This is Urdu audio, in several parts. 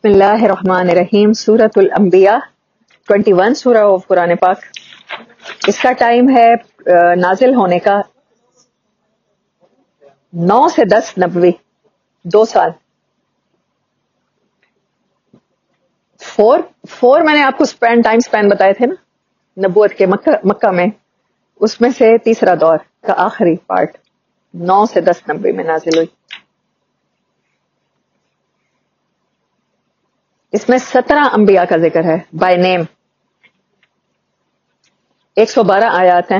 بسم اللہ الرحمن الرحیم سورۃ الانبیاء 21 سورہ آف قرآن پاک. اس کا ٹائم ہے نازل ہونے کا 9 سے 10 نبوی 2 سال. 4 میں نے آپ کو ٹائم سپین بتائے تھے نا نبوت کے مکہ میں، اس میں سے تیسرا دور کا آخری پارٹ 9 سے 10 نبوی میں نازل ہوئی. اس میں 17 انبیاء کا ذکر ہے بائی نیم. 112 آیات ہیں،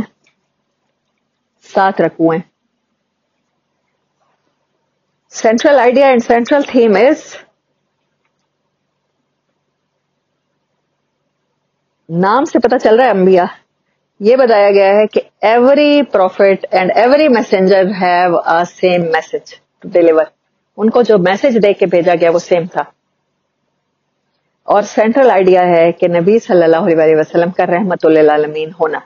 7 رکوع ہیں. Central idea and central theme is نام سے پتہ چل رہا ہے انبیاء. یہ بتایا گیا ہے کہ every prophet and every messenger have a same message to deliver. ان کو جو میسج دے کے بھیجا گیا وہ سیم تھا. اور سینٹرل آئیڈیا ہے کہ نبی صلی اللہ علیہ وسلم کا رحمت للعالمین ہونا.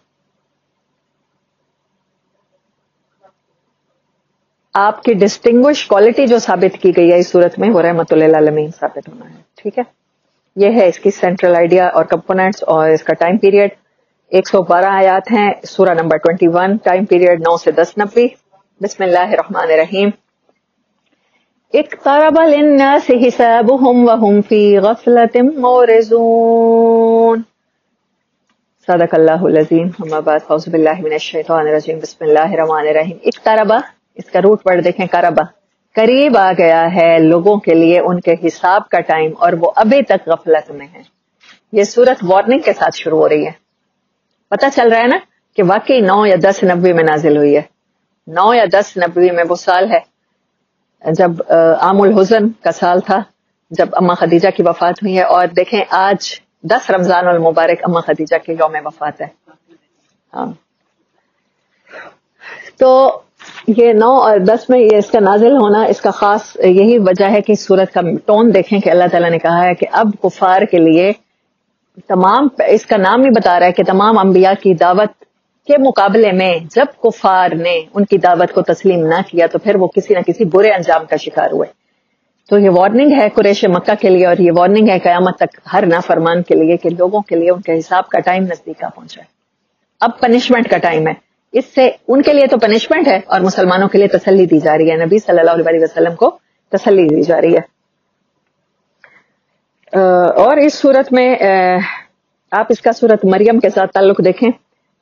آپ کی ڈسٹنگوش کوالٹی جو ثابت کی گئی ہے اس صورت میں وہ رحمت للعالمین ثابت ہونا ہے. ٹھیک ہے، یہ ہے اس کی سینٹرل آئیڈیا اور کمپوننٹس. اور اس کا ٹائم پیریڈ 112 آیات ہیں. سورہ نمبر 21، ٹائم پیریڈ 9 سے 10 نبوی. بسم اللہ الرحمن الرحیم. اقترب للناس حسابهم وهم في غفلة معرضون. صدق اللہ العظیم. اما بعد فاعوذ باللہ من الشیطان الرجیم. بسم اللہ الرحمن الرحیم. اقترب، اس کا روٹ ورڈ دیکھیں، قربا، قریب آ گیا ہے لوگوں کے لیے ان کے حساب کا ٹائم اور وہ ابھی تک غفلت میں ہیں. یہ سورت وارننگ کے ساتھ شروع ہو رہی ہے. پتہ چل رہا ہے نا کہ واقعی 9 یا 10 نبوی میں نازل ہوئی ہے. 9 یا 10 نبوی میں وہ سال ہے جب عام الحزن کا سال تھا، جب اما خدیجہ کی وفات ہوئی ہے. اور دیکھیں آج 10 رمضان المبارک اما خدیجہ کے یوم وفات ہے. ہاں، تو یہ 9 اور 10 میں یہ اس کا نازل ہونا، اس کا خاص یہی وجہ ہے کہ سورت کا ٹون دیکھیں کہ اللہ تعالیٰ نے کہا ہے کہ اب کفار کے لیے تمام، اس کا نام ہی بتا رہا ہے کہ تمام انبیاء کی دعوت کے مقابلے میں جب کفار نے ان کی دعوت کو تسلیم نہ کیا تو پھر وہ کسی نہ کسی برے انجام کا شکار ہوئے. تو یہ وارننگ ہے قریش مکہ کے لیے، اور یہ وارننگ ہے قیامت تک ہر نافرمان کے لیے کہ لوگوں کے لیے ان کے حساب کا ٹائم نزدیک آ پہنچا ہے. اب پنشمنٹ کا ٹائم ہے. اس سے ان کے لیے تو پنشمنٹ ہے اور مسلمانوں کے لیے تسلی دی جا رہی ہے. نبی صلی اللہ علیہ وسلم کو تسلی دی جا رہی ہے. اور اس صورت میں آپ اس کا صورت مریم کے ساتھ تعلق دیکھیں.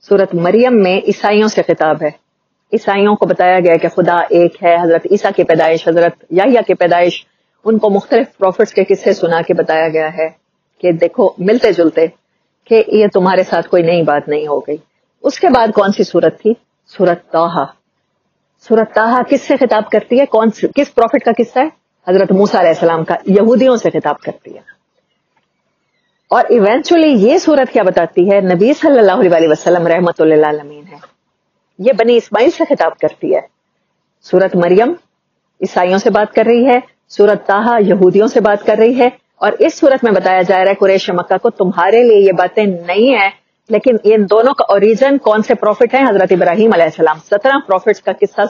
صورت مریم میں عیسائیوں سے خطاب ہے. عیسائیوں کو بتایا گیا کہ خدا ایک ہے. حضرت عیسیٰ کی پیدائش، حضرت یحییٰ کی پیدائش، ان کو مختلف پروفٹس کے قصے سنا کے بتایا گیا ہے کہ دیکھو ملتے جلتے کہ یہ تمہارے ساتھ کوئی نئی بات نہیں ہو گئی. اس کے بعد کون سی صورت تھی؟ سورت طٰہٰ. سورت طٰہٰ کس سے خطاب کرتی ہے؟ کس پروفٹ کا قصہ ہے؟ حضرت موسیٰ علیہ السلام کا. یہودیوں سے خطاب کرتی ہے. اور ایونچولی یہ صورت کیا بتاتی ہے؟ نبی صلی اللہ علیہ وسلم رحمت للعالمین ہے. یہ بنی اسماعیل سے خطاب کرتی ہے. سورت مریم عیسائیوں سے بات کر رہی ہے، سورت طٰہٰ یہودیوں سے بات کر رہی ہے. اور اس صورت میں بتایا جا رہا ہے قریش مکہ کو تمہارے لیے یہ باتیں نہیں ہیں، لیکن ان دونوں کا اوریجن کون سے پروفٹ ہیں؟ حضرت ابراہیم علیہ السلام. 17 پروفٹس کا قصہ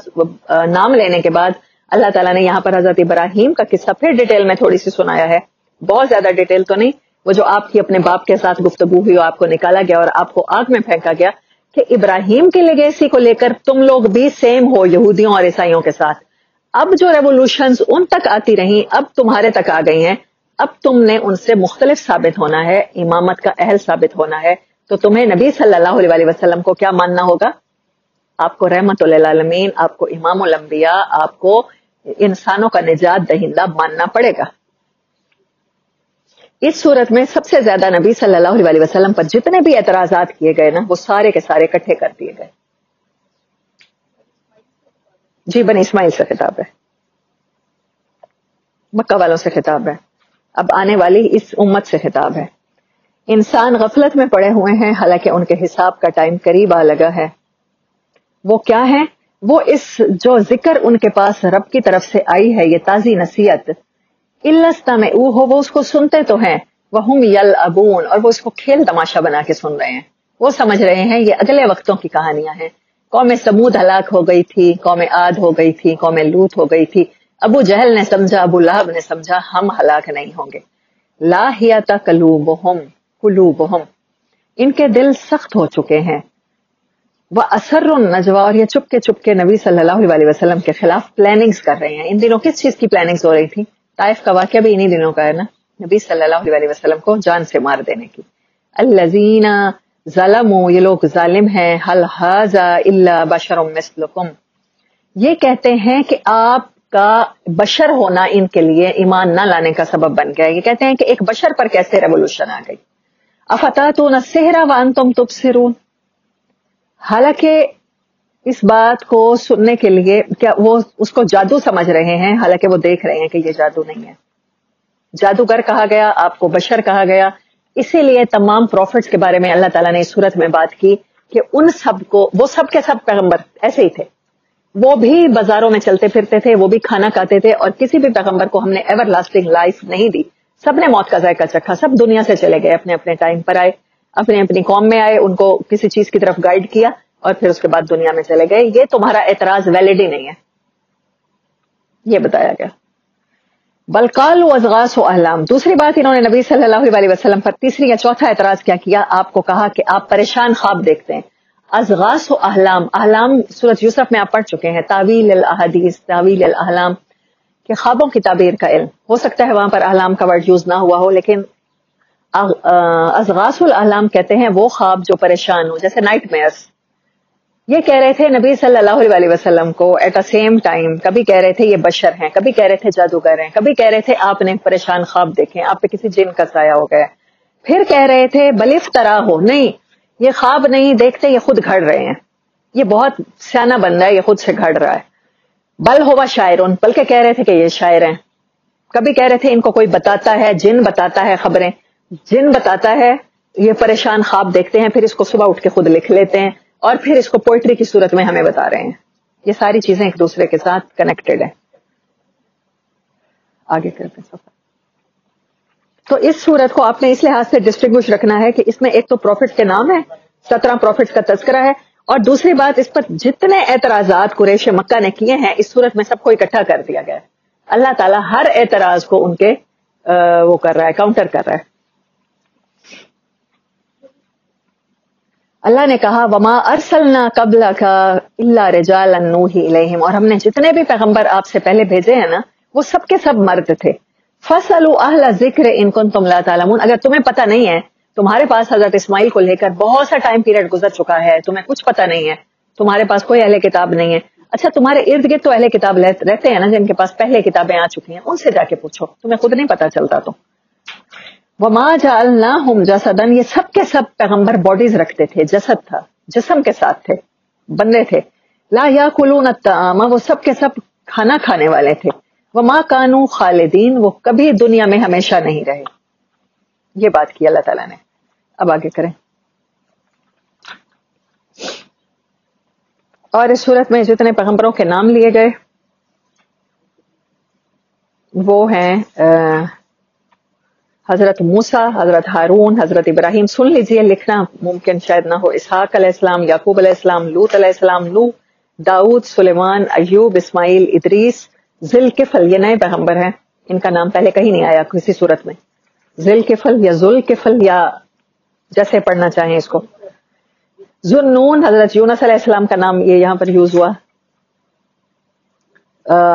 نام لینے کے بعد اللہ تعالیٰ نے یہاں پر حضرت ابراہیم کا قصہ پھر ڈیٹیل میں تھوڑی سی سنایا ہے. بہت زیادہ ڈیٹیل تو نہیں، وہ جو آپ کی اپنے باپ کے ساتھ گفتگو ہوئی اور آپ کو نکالا گیا اور آپ کو آگ میں پھینکا گیا کہ ابراہیم کے لیگیسی کو لے کر تم لوگ بھی سیم ہو یہودیوں اور عیسائیوں کے ساتھ. اب جو ریولوشنز ان تک آتی رہیں اب تمہارے تک آ گئی ہیں. اب تم نے ان سے مختلف ثابت ہونا ہے، امامت کا اہل ثابت ہونا ہے. تو تمہیں نبی صلی اللہ علیہ وسلم کو کیا ماننا ہوگا؟ آپ کو رحمت للعالمین، آپ کو امام الانبیاء، آپ کو انسانوں کا نجات دہندہ ماننا پڑے گا. اس صورت میں سب سے زیادہ نبی صلی اللہ علیہ وسلم پر جتنے بھی اعتراضات کیے گئے نا وہ سارے کے سارے اکٹھے کر دیے گئے. جی بنی اسماعیل سے خطاب ہے، مکہ والوں سے خطاب ہے. اب آنے والی اس امت سے خطاب ہے. انسان غفلت میں پڑے ہوئے ہیں حالانکہ ان کے حساب کا ٹائم قریب آ لگا ہے. وہ کیا ہے؟ وہ اس جو ذکر ان کے پاس رب کی طرف سے آئی ہے، یہ تازی نصیحت، اِلَّسْتَمِعُوا ہو، وہ اس کو سنتے تو ہیں، وَهُمْ يَلْعَبُونَ، اور وہ اس کو کھیل تماشا بنا کے سن رہے ہیں. وہ سمجھ رہے ہیں یہ اگلے وقتوں کی کہانیاں ہیں. قوم سمود ہلاک ہو گئی تھی، قوم عاد ہو گئی تھی، قوم لوط ہو گئی تھی. ابو جہل نے سمجھا، ابو لہب نے سمجھا ہم ہلاک نہیں ہوں گے. لاہیت قلوبہم ان کے دل سخت ہو چکے ہیں. وَأَسَرُّ النَّجْوَىٰ اور یہ چپ کے نبی صلی اللہ علیہ وسلم کے خلاف پلاننگز کر رہے ہیں. ان دنوں کس چیز کی پلاننگز ہو رہی تھی؟ طائف کا واقعہ بھی انہی دنوں کا ہے نا, نبی صلی اللہ علیہ وسلم کو جان سے مار دینے کی. الذین ظلموا یہ لوگ ظالم ہیں. هل هذا الا بشر مثلکم یہ کہتے ہیں کہ آپ کا بشر ہونا ان کے لیے ایمان نہ لانے کا سبب بن گیا. یہ کہتے ہیں کہ ایک بشر پر کیسے ریولوشن آ گئی. افتاتون السحر وانتم تبصرون حالانکہ اس بات کو سننے کے لیے کیا وہ اس کو جادو سمجھ رہے ہیں, حالانکہ وہ دیکھ رہے ہیں کہ یہ جادو نہیں ہے. جادوگر کہا گیا, آپ کو بشر کہا گیا. اسی لیے تمام پروفٹس کے بارے میں اللہ تعالیٰ نے اس صورت میں بات کی کہ ان سب کو, وہ سب کے سب پیغمبر ایسے ہی تھے, وہ بھی بازاروں میں چلتے پھرتے تھے, وہ بھی کھانا کھاتے تھے, اور کسی بھی پیغمبر کو ہم نے ایور لاسٹنگ لائف نہیں دی. سب نے موت کا ذائقہ چکھا, سب دنیا سے چلے گئے, اپنے اپنے ٹائم پر آئے, اپنی اپنی قوم میں آئے, ان کو کسی چیز کی طرف گائیڈ کیا اور پھر اس کے بعد دنیا میں چلے گئے. یہ تمہارا اعتراض ویلڈ ہی نہیں ہے, یہ بتایا گیا. بل قالوا اضغاث احلام دوسری بات انہوں نے نبی صلی اللہ علیہ وسلم پر تیسری یا چوتھا اعتراض کیا کیا, آپ کو کہا کہ آپ پریشان خواب دیکھتے ہیں. اضغاث احلام, احلام سورۃ یوسف میں آپ پڑھ چکے ہیں, تعویل الاحادیث, تعویل الاحلام کہ خوابوں کی تعبیر کا علم. ہو سکتا ہے وہاں پر احلام کا ورڈ یوز نہ ہوا ہو, لیکن اضغاث الاحلام کہتے ہیں وہ خواب جو پریشان ہو, جیسے نائٹ میئرس. یہ کہہ رہے تھے نبی صلی اللہ علیہ وسلم کو ایٹ اے سیم ٹائم, کبھی کہہ رہے تھے یہ بشر ہیں, کبھی کہہ رہے تھے جادوگر ہیں, کبھی کہہ رہے تھے آپ نے پریشان خواب دیکھے, آپ پہ کسی جن کا سایہ ہو گیا, پھر کہہ رہے تھے بل افترا ہو, نہیں یہ خواب نہیں دیکھتے, یہ خود گھڑ رہے ہیں, یہ بہت سیانہ بندہ ہے, یہ خود سے گھڑ رہا ہے. بل ہوا شاعرون, بلکہ کہہ رہے تھے کہ یہ شاعر ہیں. کبھی کہہ رہے تھے ان کو کوئی بتاتا ہے, جن بتاتا ہے خبریں, جن بتاتا ہے, یہ پریشان خواب دیکھتے ہیں, پھر اس کو صبح اٹھ کے خود لکھ لیتے ہیں, اور پھر اس کو پوئٹری کی صورت میں ہمیں بتا رہے ہیں. یہ ساری چیزیں ایک دوسرے کے ساتھ کنیکٹڈ ہیں. آگے کرتے ہیں. تو اس صورت کو آپ نے اس لحاظ سے ڈسٹنگوش رکھنا ہے کہ اس میں ایک تو پروفٹ کے نام ہے, 17 پروفٹس کا تذکرہ ہے, اور دوسری بات اس پر جتنے اعتراضات قریش مکہ نے کیے ہیں اس صورت میں سب کو اکٹھا کر دیا گیا ہے. اللہ تعالیٰ ہر اعتراض کو ان کے وہ کر رہا ہے, کاؤنٹر کر رہا ہے. اللہ نے کہا وما ارسلنا قبلک الا رجالا نوحی الیہم, اور ہم نے جتنے بھی پیغمبر آپ سے پہلے بھیجے ہیں نا وہ سب کے سب مرد تھے. فاسألوا اہل الذکر ان کنتم لا تعلمون, اگر تمہیں پتہ نہیں ہے, تمہارے پاس حضرت اسماعیل کو لے کر بہت سا ٹائم پیریڈ گزر چکا ہے, تمہیں کچھ پتہ نہیں ہے, تمہارے پاس کوئی اہل کتاب نہیں ہے. اچھا تمہارے ارد گرد تو اہل کتاب رہتے ہیں نا جن کے پاس پہلے کتابیں آ چکی ہیں, ان سے جا کے پوچھو, تمہیں خود نہیں پتہ چلتا. تو وما جعلناہم جسدا, یہ سب کے سب پیغمبر باڈیز رکھتے تھے, جسد تھا, جسم کے ساتھ تھے, بندے تھے. لا یاکلون الطعام, وہ سب کے سب کھانا کھانے والے تھے. وما کانوا خالدین, وہ کبھی دنیا میں ہمیشہ نہیں رہے. یہ بات کی اللہ تعالیٰ نے. اب آگے کریں. اور اس صورت میں جتنے پیغمبروں کے نام لیے گئے وہ ہیں حضرت موسیٰ, حضرت ہارون, حضرت ابراہیم. سن لیجئے, لکھنا ممکن شاید نہ ہو. اسحاق علیہ السلام, یعقوب علیہ السلام, لوط علیہ السلام, نوح, داؤد, سلیمان, ایوب, اسماعیل, ادریس, ذوالکفل. یہ نئے پیغمبر ہیں, ان کا نام پہلے کہیں نہیں آیا کسی صورت میں. ذوالکفل یا ذوالکفل یا جیسے پڑھنا چاہیں اس کو. ذوالنون, حضرت یونس علیہ السلام کا نام یہ یہاں پر یوز ہوا.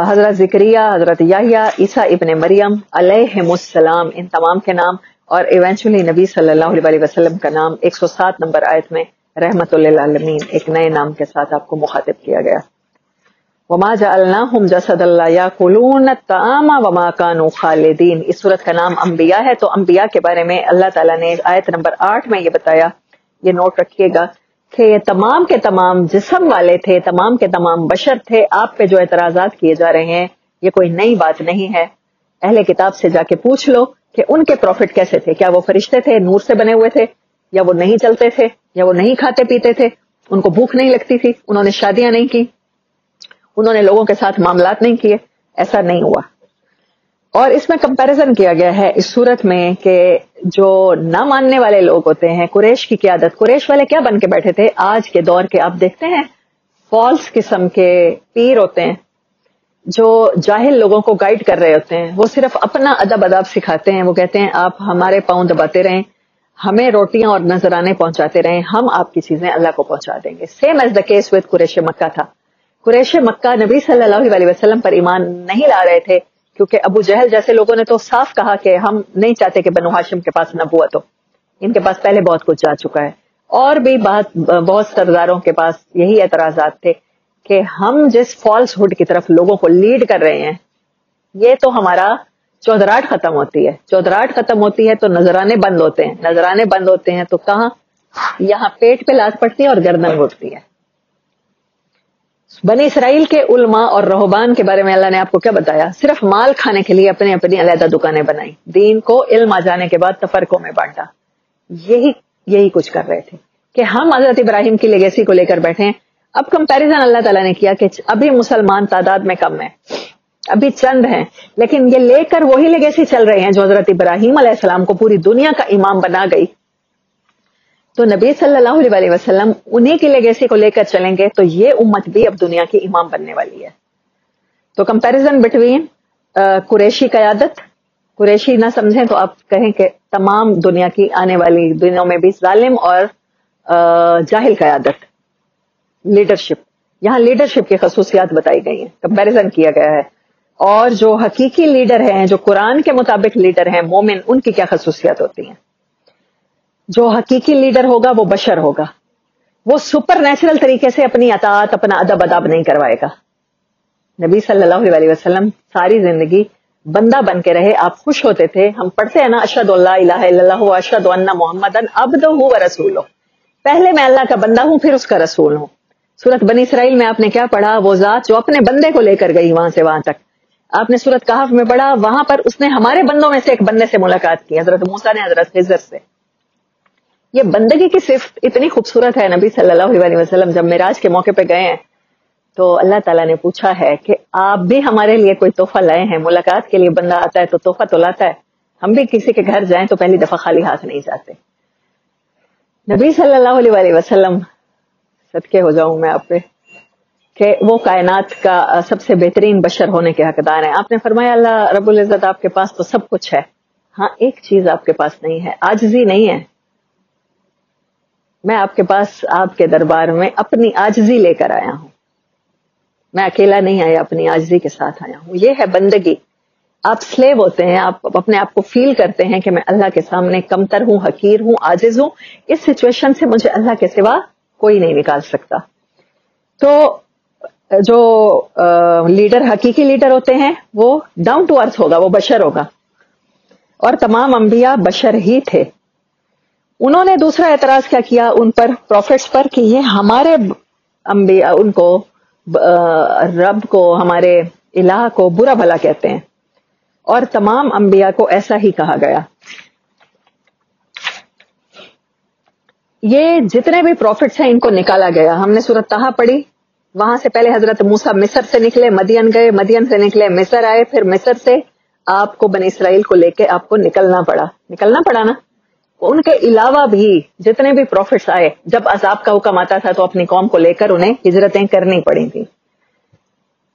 حضرت زکریا, حضرت یحییٰ, عیسیٰ ابن مریم علیہم السلام, ان تمام کے نام. اور ایونچولی نبی صلی اللہ علیہ وسلم کا نام 107 نمبر آیت میں رحمت للعالمین ایک نئے نام کے ساتھ آپ کو مخاطب کیا گیا. وما جعلناہم جسدا لا یاکلون الطعام وما کانوا خالدین. اس صورت کا نام انبیاء ہے, تو انبیاء کے بارے میں اللہ تعالیٰ نے آیت نمبر 8 میں یہ بتایا, یہ نوٹ رکھیے گا, کہ یہ تمام کے تمام جسم والے تھے, تمام کے تمام بشر تھے. آپ پہ جو اعتراضات کیے جا رہے ہیں یہ کوئی نئی بات نہیں ہے. اہل کتاب سے جا کے پوچھ لو کہ ان کے پروفٹ کیسے تھے, کیا وہ فرشتے تھے, نور سے بنے ہوئے تھے, یا وہ نہیں چلتے تھے, یا وہ نہیں کھاتے پیتے تھے, ان کو بھوک نہیں لگتی تھی, انہوں نے شادیاں نہیں کی, انہوں نے لوگوں کے ساتھ معاملات نہیں کیے, ایسا نہیں ہوا. اور اس میں کمپیریزن کیا گیا ہے اس صورت میں کہ جو نہ ماننے والے لوگ ہوتے ہیں, قریش کی قیادت, قریش والے کیا بن کے بیٹھے تھے آج کے دور کے, آپ دیکھتے ہیں فالس قسم کے پیر ہوتے ہیں, جو جاہل لوگوں کو گائیڈ کر رہے ہوتے ہیں وہ صرف اپنا ادب اداب سکھاتے ہیں. وہ کہتے ہیں آپ ہمارے پاؤں دباتے رہیں, ہمیں روٹیاں اور نذرانے پہنچاتے رہیں, ہم آپ کی چیزیں اللہ کو پہنچا دیں گے. Same as the case with Quraysh Mecca تھا. قریش مکہ نبی صلی اللہ علیہ وسلم پر ایمان نہیں لا رہے تھے کیونکہ ابو جہل جیسے لوگوں نے تو صاف کہا کہ ہم نہیں چاہتے کہ بنو ہاشم کے پاس نبوت ہو, ان کے پاس پہلے بہت کچھ جا چکا ہے. اور بھی بہت سرداروں کے پاس یہی اعتراضات تھے کہ ہم جس فالس ہوڈ کی طرف لوگوں کو لیڈ کر رہے ہیں یہ تو ہمارا چودراہٹ ختم ہوتی ہے. چودراہٹ ختم ہوتی ہے تو نذرانے بند ہوتے ہیں, نذرانے بند ہوتے ہیں تو کہاں, یہاں پیٹ پہ لات پڑتی ہے اور گردن اٹھتی ہے. بنی اسرائیل کے علماء اور رہبان کے بارے میں اللہ نے آپ کو کیا بتایا؟ صرف مال کھانے کے لیے اپنی اپنی علیحدہ دکانیں بنائی, دین کو علم آ جانے کے بعد تفرقوں میں بانٹا. یہی کچھ کر رہے تھے کہ ہم حضرت ابراہیم کی لیگیسی کو لے کر بیٹھے ہیں. اب کمپیریزن اللہ تعالیٰ نے کیا کہ ابھی مسلمان تعداد میں کم ہیں, ابھی چند ہیں, لیکن یہ لے کر وہی لیگیسی چل رہے ہیں جو حضرت ابراہیم علیہ السلام کو پوری دنیا کا امام بنا گئی. تو نبی صلی اللہ علیہ وسلم انہی کی لیگیسی کو لے کر چلیں گے تو یہ امت بھی اب دنیا کی امام بننے والی ہے. تو کمپیریزن بٹوین قریشی قیادت, قریشی نہ سمجھیں تو آپ کہیں کہ تمام دنیا کی آنے والی دنوں میں بھی ظالم اور جاہل قیادت, لیڈرشپ. یہاں لیڈرشپ کی خصوصیات بتائی گئی ہیں, کمپیریزن کیا گیا ہے. اور جو حقیقی لیڈر ہیں, جو قرآن کے مطابق لیڈر ہیں, مومن, ان کی کیا خصوصیات ہوتی ہیں. جو حقیقی لیڈر ہوگا وہ بشر ہوگا, وہ سپر نیچرل طریقے سے اپنی اطاعت, اپنا ادب اداب نہیں کروائے گا. نبی صلی اللہ علیہ وسلم ساری زندگی بندہ بن کے رہے, آپ خوش ہوتے تھے. ہم پڑھتے ہیں نا اشہد اللہ الہ الا اللہ و اشہد ان محمدًا عبدہ و رسولہ, پہلے میں اللہ کا بندہ ہوں پھر اس کا رسول ہوں. سورت بنی اسرائیل میں آپ نے کیا پڑھا؟ وہ ذات جو اپنے بندے کو لے کر گئی وہاں سے وہاں تک. آپ نے سورت کہف میں پڑھا, وہاں پر اس نے ہمارے بندوں میں سے ایک بندے سے ملاقات کی, حضرت موسیٰ نے حضرت خضر سے. یہ بندگی کی صفت اتنی خوبصورت ہے. نبی صلی اللہ علیہ وسلم جب معراج کے موقع پہ گئے ہیں تو اللہ تعالیٰ نے پوچھا ہے کہ آپ بھی ہمارے لیے کوئی تحفہ لائے ہیں؟ ملاقات کے لیے بندہ آتا ہے تو تحفہ تو لاتا ہے, ہم بھی کسی کے گھر جائیں تو پہلی دفعہ خالی ہاتھ نہیں جاتے. نبی صلی اللہ علیہ وسلم, صدقے ہو جاؤں میں آپ پہ, کہ وہ کائنات کا سب سے بہترین بشر ہونے کے حقدار ہیں. آپ نے فرمایا اللہ رب العزت آپ کے پاس تو سب کچھ ہے, ہاں ایک چیز آپ کے پاس نہیں ہے, عاجزی نہیں ہے. میں آپ کے پاس آپ کے دربار میں اپنی عاجزی لے کر آیا ہوں, میں اکیلا نہیں آیا, اپنی عاجزی کے ساتھ آیا ہوں. یہ ہے بندگی. آپ سلیو ہوتے ہیں, آپ اپنے آپ کو فیل کرتے ہیں کہ میں اللہ کے سامنے کمتر ہوں, حقیر ہوں, عاجز ہوں, اس سچویشن سے مجھے اللہ کے سوا کوئی نہیں نکال سکتا. تو جو لیڈر, حقیقی لیڈر ہوتے ہیں وہ ڈاؤن ٹو ارتھ ہوگا, وہ بشر ہوگا. اور تمام انبیاء بشر ہی تھے. انہوں نے دوسرا اعتراض کیا کیا ان پر, پروفیٹس پر, کہ یہ ہمارے انبیاء ان کو رب کو, ہمارے الہ کو برا بھلا کہتے ہیں, اور تمام انبیاء کو ایسا ہی کہا گیا. یہ جتنے بھی پروفٹس ہیں ان کو نکالا گیا. ہم نے سورۃ طٰہٰ پڑھی, وہاں سے پہلے حضرت موسیٰ مصر سے نکلے, مدین گئے, مدین سے نکلے, مصر آئے, پھر مصر سے آپ کو بنی اسرائیل کو لے کے آپ کو نکلنا پڑا نا. ان کے علاوہ بھی جتنے بھی پروفٹس آئے, جب عذاب کا حکم آتا تھا تو اپنی قوم کو لے کر انہیں ہجرتیں کرنی پڑی تھی.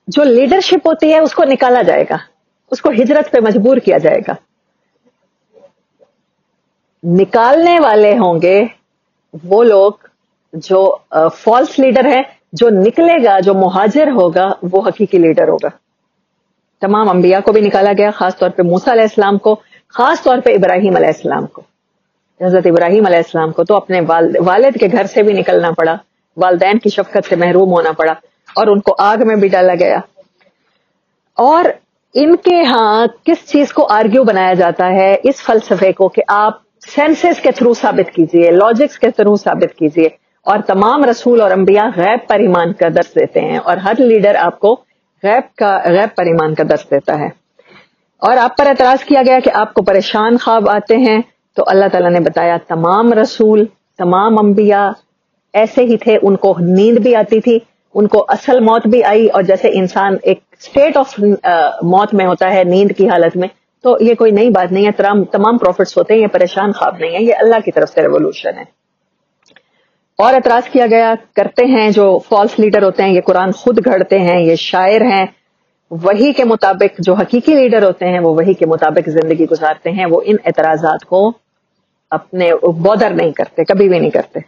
جو لیڈرشپ ہوتی ہے اس کو نکالا جائے گا, اس کو ہجرت پہ مجبور کیا جائے گا. نکالنے والے ہوں گے وہ لوگ جو فالس لیڈر ہے, جو نکلے گا, جو مہاجر ہوگا وہ حقیقی لیڈر ہوگا. تمام انبیاء کو بھی نکالا گیا, خاص طور پہ موسیٰ علیہ السلام کو, خاص طور پہ ابراہیم علیہ السلام کو. حضرت ابراہیم علیہ السلام کو تو اپنے والد کے گھر سے بھی نکلنا پڑا, والدین کی شفقت سے محروم ہونا پڑا, اور ان کو آگ میں بھی ڈالا گیا. اور ان کے ہاں کس چیز کو آرگیو بنایا جاتا ہے؟ اس فلسفے کو کہ آپ سینسز کے تھرو ثابت کیجئے, لاجکس کے تھرو ثابت کیجئے. اور تمام رسول اور انبیاء غیب پر ایمان کا درس دیتے ہیں, اور ہر لیڈر آپ کو غیب پر ایمان کا درس دیتا ہے. اور آپ پر اعتراض کیا گیا کہ آپ کو پریشان خواب آتے ہیں, تو اللہ تعالیٰ نے بتایا تمام رسول, تمام انبیاء ایسے ہی تھے, ان کو نیند بھی آتی تھی, ان کو اصل موت بھی آئی. اور جیسے انسان ایک اسٹیٹ آف موت میں ہوتا ہے, نیند کی حالت میں, تو یہ کوئی نئی بات نہیں ہے. تمام پروفٹس ہوتے ہیں, یہ پریشان خواب نہیں ہے, یہ اللہ کی طرف سے ریولوشن ہے. اور اعتراض کیا گیا کرتے ہیں جو فالس لیڈر ہوتے ہیں, یہ قرآن خود گھڑتے ہیں, یہ شاعر ہیں, وہی کے مطابق جو حقیقی لیڈر ہوتے ہیں وہ وہی کے مطابق زندگی گزارتے ہیں، وہ ان اعتراضات کو اپنے بودر نہیں کرتے، کبھی بھی نہیں کرتے.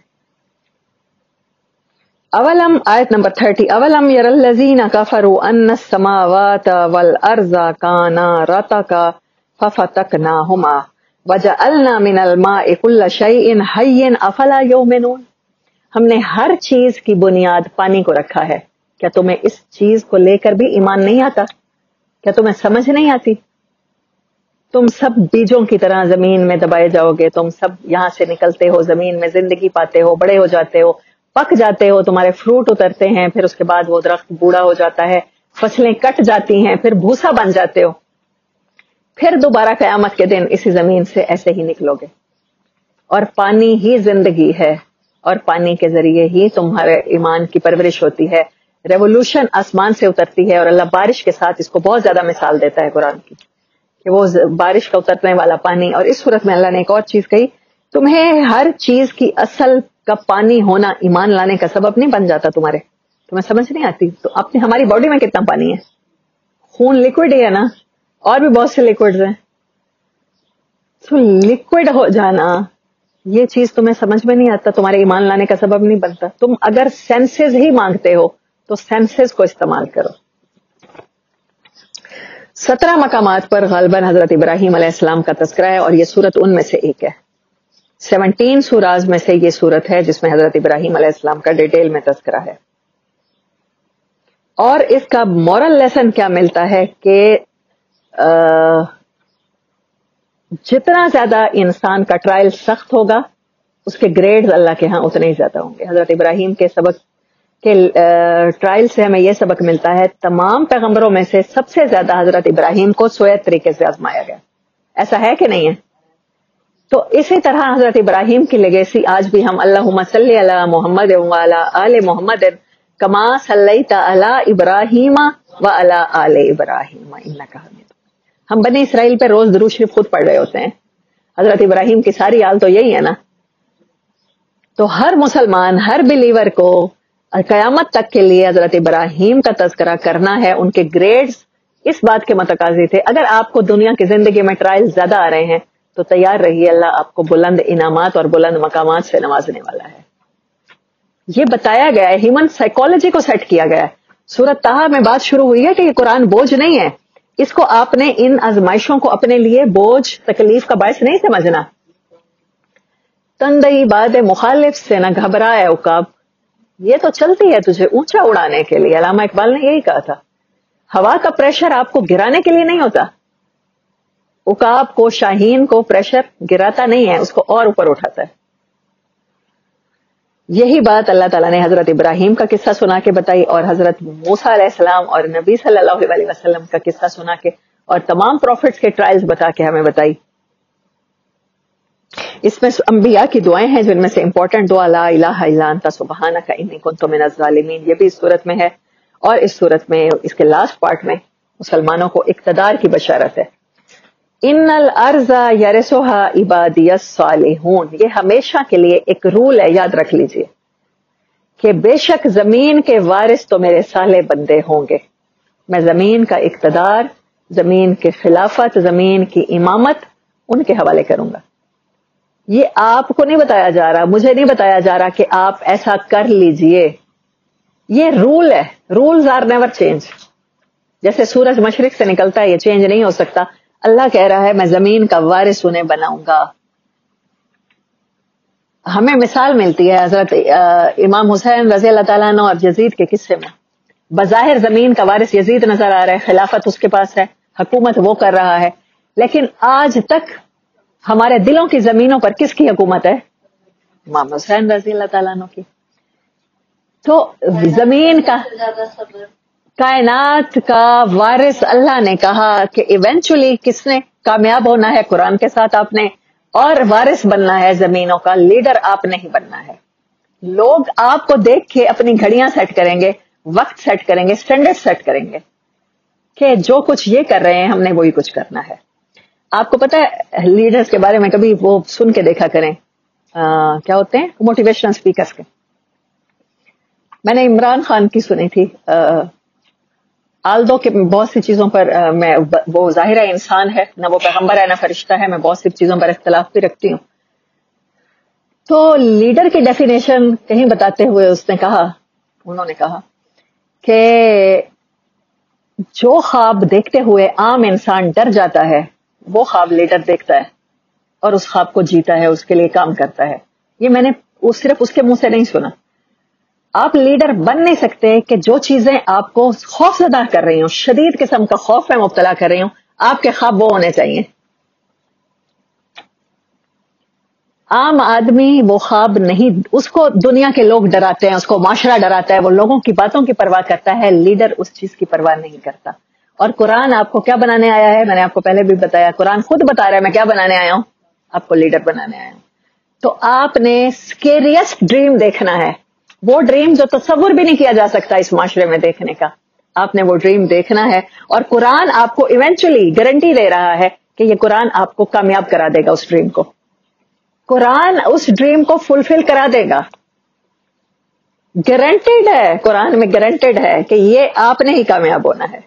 اولم آیت نمبر 30 اولم یر الذین کفروا ان السماوات والارض کانا رتقا ففتقناہما وجعلنا من الماء کل شیء حی افلا یؤمنون. ہم نے ہر چیز کی بنیاد پانی کو رکھا ہے. کیا تمہیں اس چیز کو لے کر بھی ایمان نہیں آتا؟ کیا تمہیں سمجھ نہیں آتی؟ تم سب بیجوں کی طرح زمین میں دبائے جاؤ گے، تم سب یہاں سے نکلتے ہو، زمین میں زندگی پاتے ہو، بڑے ہو جاتے ہو، پک جاتے ہو، تمہارے فروٹ اترتے ہیں، پھر اس کے بعد وہ درخت بوڑھا ہو جاتا ہے، فصلیں کٹ جاتی ہیں، پھر بھوسا بن جاتے ہو، پھر دوبارہ قیامت کے دن اسی زمین سے ایسے ہی نکلو گے. اور پانی ہی زندگی ہے، اور پانی کے ذریعے ہی تمہارے ایمان کی پرورش ہوتی ہے. ریولوشن آسمان سے اترتی ہے، اور اللہ بارش کے ساتھ اس کو بہت زیادہ مثال دیتا ہے قرآن کی کہ وہ بارش کا اترنے والا پانی. اور اس صورت میں اللہ نے ایک اور چیز کہی، تمہیں ہر چیز کی اصل کا پانی ہونا ایمان لانے کا سبب نہیں بن جاتا تمہیں سمجھ نہیں آتی؟ تو اپنی ہماری باڈی میں کتنا پانی ہے؟ خون لکوڈ ہی ہے نا، اور بھی بہت سے لکوڈز ہیں. تو لکوڈ ہو جانا یہ چیز تمہیں سمجھ میں نہیں آتا، تمہارے ایمان لانے کا سبب نہیں بنتا. تم اگر سینسز ہی مانگتے ہو تو سینسز کو استعمال کرو. 17 مقامات پر غالباً حضرت ابراہیم علیہ السلام کا تذکرہ ہے، اور یہ سورت ان میں سے ایک ہے. 17 سوراز میں سے یہ سورت ہے جس میں حضرت ابراہیم علیہ السلام کا ڈیٹیل میں تذکرہ ہے. اور اس کا مورل لیسن کیا ملتا ہے کہ جتنا زیادہ انسان کا ٹرائل سخت ہوگا اس کے گریڈز اللہ کے ہاں اتنے ہی زیادہ ہوں گے. حضرت ابراہیم کے سبق کے ٹرائل سے ہمیں یہ سبق ملتا ہے، تمام پیغمبروں میں سے سب سے زیادہ حضرت ابراہیم کو سوئے طریقے سے آزمایا گیا. ایسا ہے کہ نہیں ہے؟ تو اسی طرح حضرت ابراہیم کی لیگیسی آج بھی ہم اللہم صلی علی محمد وعلی آل محمد کما صلیت علی ابراہیم وعلی آل ابراہیم انک حمید. ہم بنی اسرائیل پہ روز درود شریف خود پڑھ رہے ہوتے ہیں، حضرت ابراہیم کی ساری حال تو یہی ہے نا. تو ہر مسلمان، ہر بلیور کو قیامت تک کے لیے حضرت ابراہیم کا تذکرہ کرنا ہے. ان کے گریڈز اس بات کے متقاضی تھے. اگر آپ کو دنیا کی زندگی میں ٹرائل زیادہ آ رہے ہیں تو تیار رہیے، اللہ آپ کو بلند انعامات اور بلند مقامات سے نوازنے والا ہے. یہ بتایا گیا ہے، ہیومن سائیکالوجی کو سیٹ کیا گیا ہے. سورۃ طٰہٰ میں بات شروع ہوئی ہے کہ یہ قرآن بوجھ نہیں ہے، اس کو آپ نے ان آزمائشوں کو اپنے لیے بوجھ تکلیف کا باعث نہیں سمجھنا. تندئی باد مخالف سے نہ گھبرائے عقاب، یہ تو چلتی ہے تجھے اونچا اڑانے کے لیے. علامہ اقبال نے یہی کہا تھا، ہوا کا پریشر آپ کو گرانے کے لیے نہیں ہوتا. عقاب کو، شاہین کو پریشر گراتا نہیں ہے، اس کو اور اوپر اٹھاتا ہے. یہی بات اللہ تعالیٰ نے حضرت ابراہیم کا قصہ سنا کے بتائی، اور حضرت موسیٰ علیہ السلام اور نبی صلی اللہ علیہ وسلم کا قصہ سنا کے، اور تمام پروفٹس کے ٹرائلز بتا کے ہمیں بتائی. اس میں انبیاء کی دعائیں ہیں، جن میں سے امپورٹنٹ دعا لا الہ الا انت سبحانک انی کنت من الظالمین، یہ بھی اس صورت میں ہے. اور اس صورت میں اس کے لاسٹ پارٹ میں مسلمانوں کو اقتدار کی بشارت ہے. ان الارض یرثها عبادی الصالحون، یہ ہمیشہ کے لیے ایک رول ہے، یاد رکھ لیجئے کہ بے شک زمین کے وارث تو میرے صالح بندے ہوں گے. میں زمین کا اقتدار، زمین کے خلافت، زمین کی امامت ان کے حوالے کروں گا. یہ آپ کو نہیں بتایا جا رہا، مجھے نہیں بتایا جا رہا کہ آپ ایسا کر لیجئے. یہ رول ہے، رولز آر نیور چینج. جیسے سورج مشرق سے نکلتا ہے، یہ چینج نہیں ہو سکتا. اللہ کہہ رہا ہے میں زمین کا وارث انہیں بناؤں گا. ہمیں مثال ملتی ہے حضرت امام حسین رضی اللہ تعالیٰ عنہ اور یزید کے قصے میں. بظاہر زمین کا وارث یزید نظر آ رہا ہے، خلافت اس کے پاس ہے، حکومت وہ کر رہا ہے، لیکن آج تک ہمارے دلوں کی زمینوں پر کس کی حکومت ہے؟ امام حسین رضی اللہ تعالیٰ عنہ کی. تو زمین کا، کائنات کا وارث اللہ نے کہا کہ ایونچولی کس نے کامیاب ہونا ہے؟ قرآن کے ساتھ آپ نے، اور وارث بننا ہے زمینوں کا، لیڈر آپ نہیں بننا ہے. لوگ آپ کو دیکھ کے اپنی گھڑیاں سیٹ کریں گے، وقت سیٹ کریں گے، سٹینڈرڈ سیٹ کریں گے کہ جو کچھ یہ کر رہے ہیں ہم نے وہی کچھ کرنا ہے. آپ کو پتا ہے لیڈرز کے بارے میں کبھی وہ سن کے دیکھا کریں، کیا ہوتے ہیں موٹیویشنل اسپیکرز کے. میں نے عمران خان کی سنی تھی، آلدو کہ بہت سی چیزوں پر میں وہ ظاہر ہے انسان ہے، نہ وہ پیغمبر ہے نہ فرشتہ ہے، میں بہت سی چیزوں پر اختلاف بھی رکھتی ہوں. تو لیڈر کی ڈیفینیشن کہیں بتاتے ہوئے انہوں نے کہا کہ جو خواب دیکھتے ہوئے عام انسان ڈر جاتا ہے وہ خواب لیڈر دیکھتا ہے اور اس خواب کو جیتا ہے، اس کے لیے کام کرتا ہے. یہ میں نے صرف اس کے منہ سے نہیں سنا. آپ لیڈر بن نہیں سکتے کہ جو چیزیں آپ کو خوف زدہ کر رہی ہوں، شدید قسم کا خوف میں مبتلا کر رہی ہوں، آپ کے خواب وہ ہونے چاہیے. عام آدمی وہ خواب نہیں، اس کو دنیا کے لوگ ڈراتے ہیں، اس کو معاشرہ ڈراتا ہے، وہ لوگوں کی باتوں کی پرواہ کرتا ہے. لیڈر اس چیز کی پرواہ نہیں کرتا. اور قرآن آپ کو کیا بنانے آیا ہے؟ میں نے آپ کو پہلے بھی بتایا، قرآن خود بتا رہا ہے میں کیا بنانے آیا ہوں، آپ کو لیڈر بنانے آیا ہوں. تو آپ نے اسکیریسٹ ڈریم دیکھنا ہے، وہ ڈریم جو تصور بھی نہیں کیا جا سکتا اس معاشرے میں دیکھنے کا. آپ نے وہ ڈریم دیکھنا ہے اور قرآن آپ کو ایونچولی گارنٹی دے رہا ہے کہ یہ قرآن آپ کو کامیاب کرا دے گا. اس ڈریم کو قرآن اس ڈریم کو فلفل کرا دے گا. گارنٹیڈ ہے، قرآن میں گارنٹیڈ ہے کہ یہ آپ نے ہی کامیاب ہونا ہے.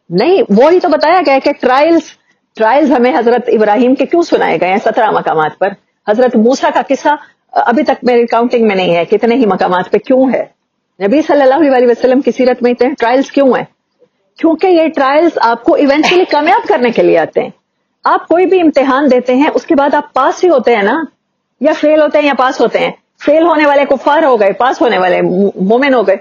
نہیں، وہی تو بتایا گیا کہ ٹرائلز ہمیں حضرت ابراہیم کے کیوں سنائے گئے ہیں 17 مقامات پر. حضرت موسیٰ کا قصہ ابھی تک میری کاؤنٹنگ میں نہیں ہے کتنے ہی مقامات پہ کیوں ہے. نبی صلی اللہ علیہ وسلم کی سیرت میں اتنے ٹرائلز کیوں ہیں؟ کیونکہ یہ ٹرائلز آپ کو ایونچولی کامیاب کرنے کے لیے آتے ہیں. آپ کوئی بھی امتحان دیتے ہیں اس کے بعد آپ پاس ہی ہوتے ہیں نا، یا فیل ہوتے ہیں یا پاس ہوتے ہیں. فیل ہونے والے کفار ہو گئے، پاس ہونے والے مومن ہو گئے.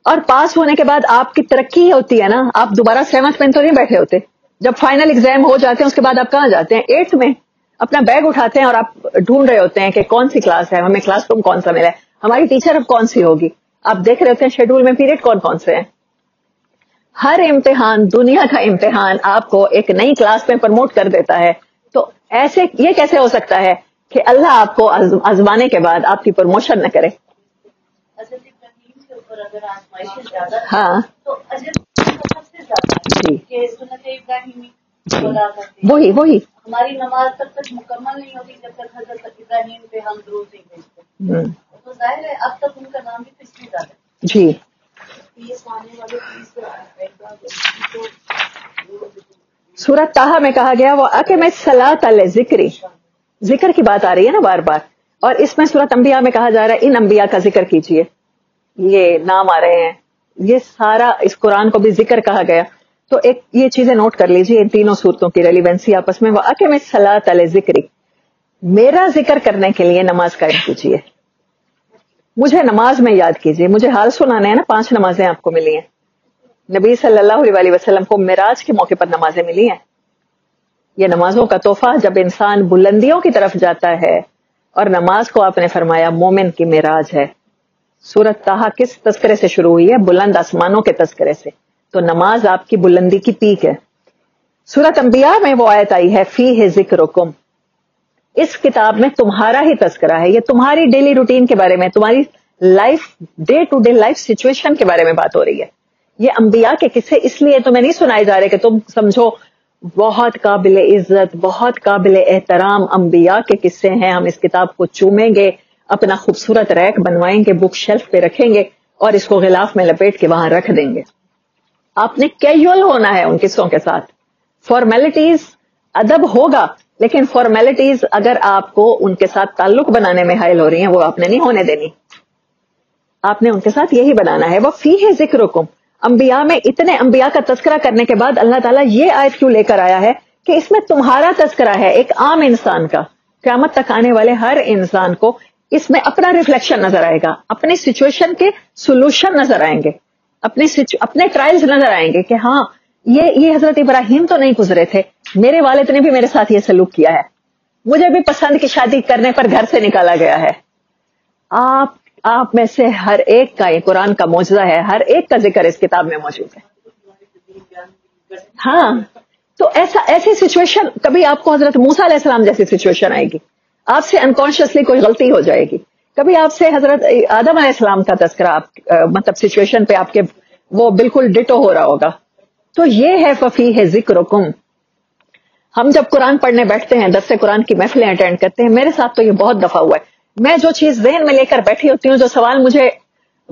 اور پاس ہونے کے بعد آپ کی ترقی ہوتی ہے نا، آپ دوبارہ 7th میں تو نہیں بیٹھے ہوتے. جب فائنل ایگزام ہو جاتے ہیں اس کے بعد آپ کہاں جاتے ہیں؟ 8th میں. اپنا بیگ اٹھاتے ہیں اور آپ ڈھونڈ رہے ہوتے ہیں کہ کون سی کلاس ہے، ہمیں کلاس روم کون سا ملا ہے، ہماری ٹیچر اب کون سی ہوگی. آپ دیکھ رہے ہوتے ہیں شیڈول میں پیریڈ کون کون سے ہیں. ہر امتحان، دنیا کا امتحان آپ کو ایک نئی کلاس میں پروموٹ کر دیتا ہے. تو ایسے یہ کیسے ہو سکتا ہے کہ اللہ آپ کو آزمانے کے بعد آپ کی پروموشن نہ کرے؟ ہاں جی، وہی ہماری نماز تب تک مکمل نہیں ہوتی جب تک حضرت ابراہیم پہ ہم درود نہیں بھیجتے. تو ظاہر ہے اب تک ان کا نام بھی کس لیے زیادہ جی. سورۃ طٰہٰ میں کہا گیا وہ اقیم الصلاۃ لذکری، ذکر کی بات آ رہی ہے نا بار بار. اور اس میں سورۃ انبیاء میں کہا جا رہا ہے ان انبیاء کا ذکر کیجئے. یہ نام آ رہے ہیں، یہ سارا اس قرآن کو بھی ذکر کہا گیا. تو ایک یہ چیزیں نوٹ کر لیجئے، ان تینوں صورتوں کی ریلیونسی آپس میں. وَأَقِمِ الصَّلَاةَ لِذِكْرِی، میرا ذکر کرنے کے لیے نماز قائم کیجئے، مجھے نماز میں یاد کیجئے. مجھے حال سنانے ہیں نا، 5 نمازیں آپ کو ملی ہیں. نبی صلی اللہ علیہ وسلم کو معراج کے موقع پر نمازیں ملی ہیں. یہ نمازوں کا تحفہ جب انسان بلندیوں کی طرف جاتا ہے، اور نماز کو آپ نے فرمایا مومن کی معراج ہے. سورۃ طٰہٰ کس تذکرے سے شروع ہوئی ہے؟ بلند آسمانوں کے تذکرے سے. تو نماز آپ کی بلندی کی پیک ہے. سورۃ انبیاء میں وہ آیت آئی ہے فیہ ذکرکم، اس کتاب میں تمہارا ہی تذکرہ ہے. یہ تمہاری ڈیلی روٹین کے بارے میں، تمہاری life, day to day life situation کے بارے میں بات ہو رہی ہے. یہ انبیاء کے قصے اس لیے تمہیں نہیں سنائے جا رہے کہ تم سمجھو بہت قابل عزت، بہت قابل احترام انبیاء کے قصے ہیں، ہم اس کتاب کو چومیں گے، اپنا خوبصورت ریک بنوائیں گے، بک شیلف پہ رکھیں گے اور اس کو غلاف میں لپیٹ کے وہاں رکھ دیں گے. آپ نے کیجول ہونا ہے ان قصوں کے ساتھ. فارمیلٹیز ادب ہوگا، لیکن فارمیلٹیز اگر آپ کو ان کے ساتھ تعلق بنانے میں حائل ہو رہی ہیں وہ آپ نے نہیں ہونے دینی. آپ نے ان کے ساتھ یہی بنانا ہے. وہ فیہ ذکرکم، انبیاء میں اتنے انبیاء کا تذکرہ کرنے کے بعد اللہ تعالیٰ یہ آیت کیوں لے کر آیا ہے کہ اس میں تمہارا تذکرہ ہے، ایک عام انسان کا. قیامت تک آنے والے ہر انسان کو اس میں اپنا ریفلیکشن نظر آئے گا، اپنی سچویشن کے سولوشن نظر آئیں گے، اپنے ٹرائلز نظر آئیں گے کہ ہاں یہ حضرت ابراہیم تو نہیں گزرے تھے، میرے والد نے بھی میرے ساتھ یہ سلوک کیا ہے، مجھے بھی پسند کی شادی کرنے پر گھر سے نکالا گیا ہے. آپ میں سے ہر ایک کا یہ قرآن کا معجزہ ہے، ہر ایک کا ذکر اس کتاب میں موجود ہے. ہاں، تو ایسی سچویشن کبھی آپ کو حضرت موسیٰ علیہ السلام جیسی سچویشن آئے گی، آپ سے انکانشیسلی کوئی غلطی ہو جائے گی. کبھی آپ سے حضرت آدم علیہ السلام کا تذکرہ مطلب سچویشن پہ آپ کے وہ بالکل ڈٹو ہو رہا ہوگا. تو یہ ہے ففیہ ذکرکم. ہم جب قرآن پڑھنے بیٹھتے ہیں، درس قرآن کی محفلیں اٹینڈ کرتے ہیں، میرے ساتھ تو یہ بہت دفعہ ہوا ہے، میں جو چیز ذہن میں لے کر بیٹھی ہوتی ہوں، جو سوال مجھے